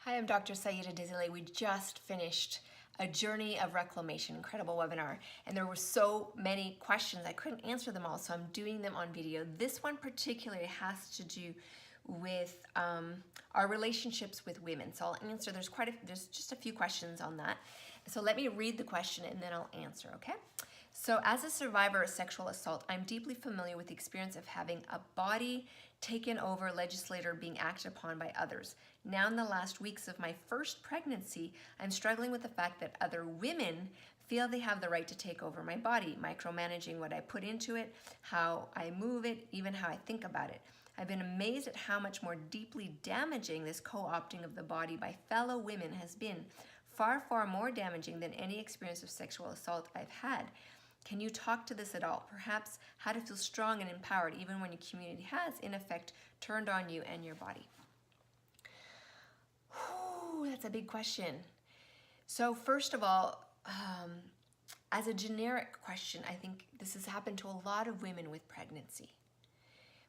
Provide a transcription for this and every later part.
Hi, I'm Dr. Saida Desilets. We just finished a journey of reclamation, incredible webinar, and there were so many questions. I couldn't answer them all, so I'm doing them on video. This one particularly has to do with our relationships with women. So I'll answer, there's just a few questions on that. So let me read the question and then I'll answer, okay? So as a survivor of sexual assault, I'm deeply familiar with the experience of having a body taken over, legislator being acted upon by others. Now in the last weeks of my first pregnancy, I'm struggling with the fact that other women feel they have the right to take over my body, micromanaging what I put into it, how I move it, even how I think about it. I've been amazed at how much more deeply damaging this co-opting of the body by fellow women has been. Far, far more damaging than any experience of sexual assault I've had. Can you talk to this at all? Perhaps how to feel strong and empowered even when your community has, in effect, turned on you and your body? Whew, that's a big question. So first of all, as a generic question, I think this has happened to a lot of women with pregnancy.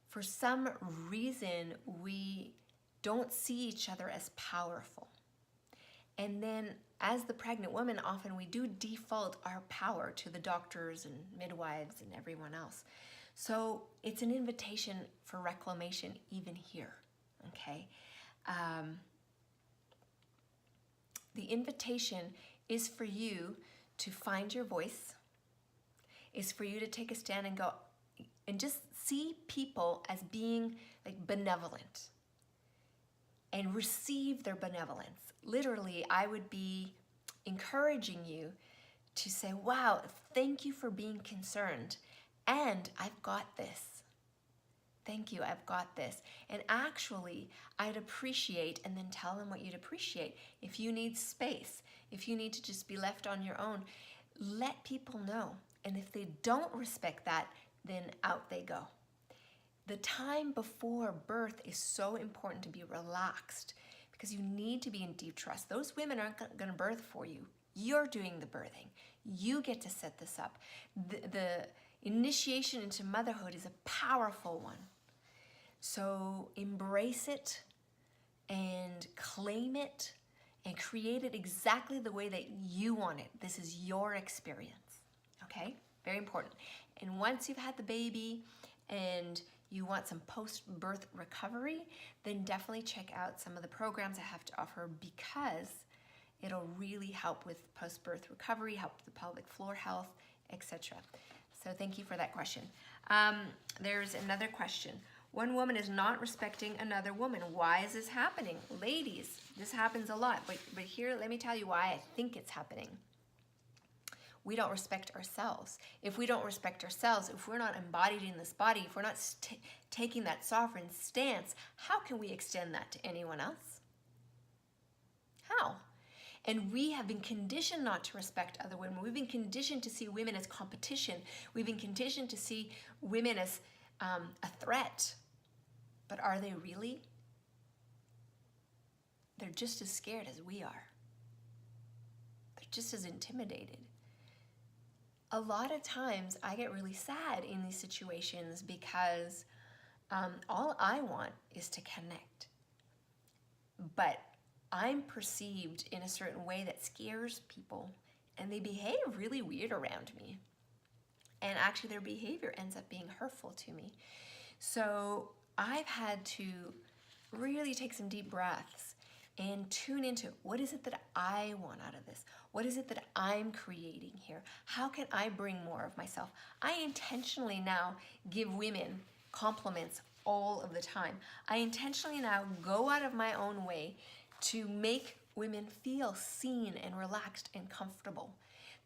For some reason, we don't see each other as powerful. And then as the pregnant woman, often we do default our power to the doctors and midwives and everyone else. So it's an invitation for reclamation even here, okay? The invitation is for you to find your voice, is for you to take a stand and go, and just see people as being like benevolent and receive their benevolence. Literally, I would be encouraging you to say, wow, thank you for being concerned, and I've got this. Thank you, I've got this. And actually, I'd appreciate, and then tell them what you'd appreciate. If you need space, if you need to just be left on your own, let people know. And if they don't respect that, then out they go. The time before birth is so important to be relaxed because you need to be in deep trust. Those women aren't going to birth for you. You're doing the birthing. You get to set this up. The initiation into motherhood is a powerful one. So embrace it and claim it and create it exactly the way that you want it. This is your experience, okay? Very important. And once you've had the baby and you want some post-birth recovery, then definitely check out some of the programs I have to offer because it'll really help with post-birth recovery, help with the pelvic floor health, etc. So thank you for that question. There's another question. One woman is not respecting another woman. Why is this happening? Ladies, this happens a lot, but here, let me tell you why I think it's happening. We don't respect ourselves. If we don't respect ourselves, if we're not embodied in this body, if we're not taking that sovereign stance, how can we extend that to anyone else? How? And we have been conditioned not to respect other women. We've been conditioned to see women as competition. We've been conditioned to see women as a threat. But are they really? They're just as scared as we are. They're just as intimidated. A lot of times I get really sad in these situations because all I want is to connect. But I'm perceived in a certain way that scares people and they behave really weird around me. And actually their behavior ends up being hurtful to me. So I've had to really take some deep breaths and tune into what is it that I want out of this? What is it that I'm creating here? How can I bring more of myself? I intentionally now give women compliments all of the time. I intentionally now go out of my own way to make women feel seen and relaxed and comfortable.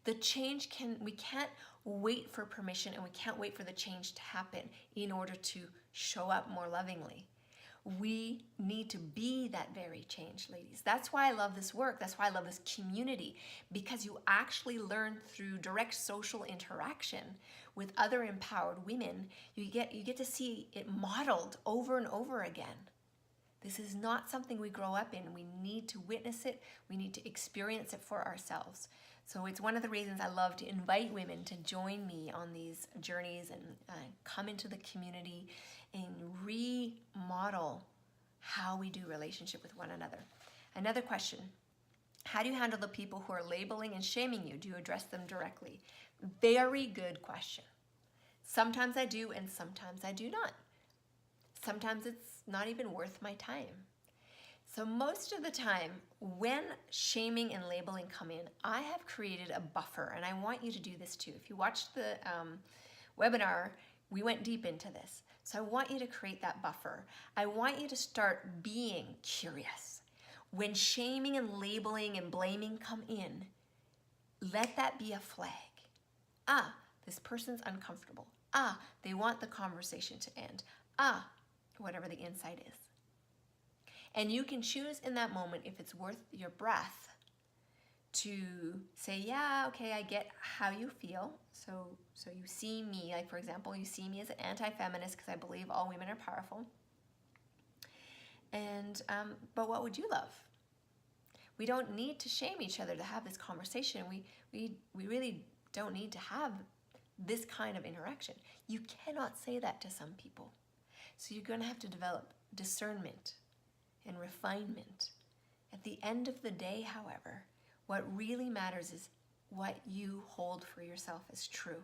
The change we can't wait for permission and we can't wait for the change to happen in order to show up more lovingly. We need to be that very change, ladies. That's why I love this work. That's why I love this community, because you actually learn through direct social interaction with other empowered women. You get to see it modeled over and over again. This is not something we grow up in. We need to witness it. We need to experience it for ourselves. So it's one of the reasons I love to invite women to join me on these journeys and come into the community and remodel how we do relationship with one another. Another question. How do you handle the people who are labeling and shaming you? Do you address them directly? Very good question. Sometimes I do and sometimes I do not. Sometimes it's not even worth my time. So most of the time, when shaming and labeling come in, I have created a buffer, and I want you to do this too. If you watched the webinar, we went deep into this. So I want you to create that buffer. I want you to start being curious. When shaming and labeling and blaming come in, let that be a flag. Ah, this person's uncomfortable. Ah, they want the conversation to end. Ah, whatever the insight is. And you can choose in that moment if it's worth your breath to say, yeah, okay, I get how you feel. So you see me, like for example, you see me as an anti-feminist because I believe all women are powerful. And but what would you love? We don't need to shame each other to have this conversation. We really don't need to have this kind of interaction. You cannot say that to some people. So you're going to have to develop discernment and refinement. At the end of the day, however, what really matters is what you hold for yourself as true.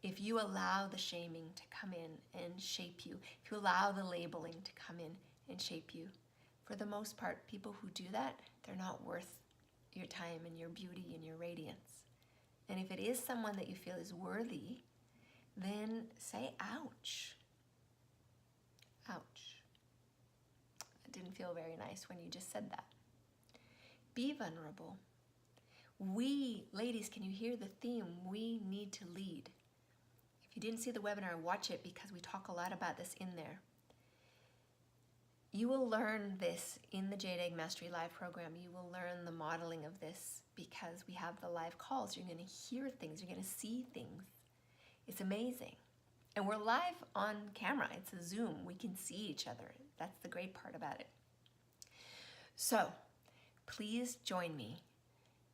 If you allow the shaming to come in and shape you, if you allow the labeling to come in and shape you, for the most part, people who do that, they're not worth your time and your beauty and your radiance. And if it is someone that you feel is worthy, then say, ouch. Ouch. It didn't feel very nice when you just said that. Be vulnerable. We, ladies, can you hear the theme? We need to lead. If you didn't see the webinar, watch it because we talk a lot about this in there. You will learn this in the Jade Egg Mastery Live program. You will learn the modeling of this because we have the live calls. You're going to hear things. You're going to see things. It's amazing. And we're live on camera. It's a Zoom. We can see each other. That's the great part about it. So please join me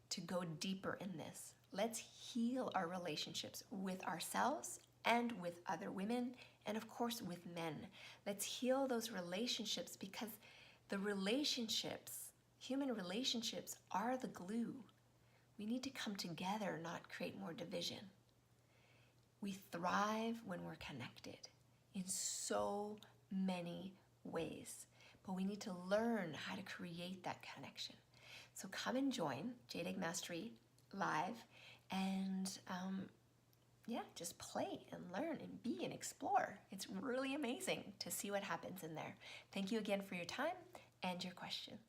to go deeper in this. Let's heal our relationships with ourselves and with other women, and of course with men. Let's heal those relationships because the relationships, human relationships, are the glue. We need to come together, not create more division. We thrive when we're connected in so many ways, but we need to learn how to create that connection. So come and join Jade Egg Mastery Live and just play and learn and be and explore. It's really amazing to see what happens in there. Thank you again for your time and your questions.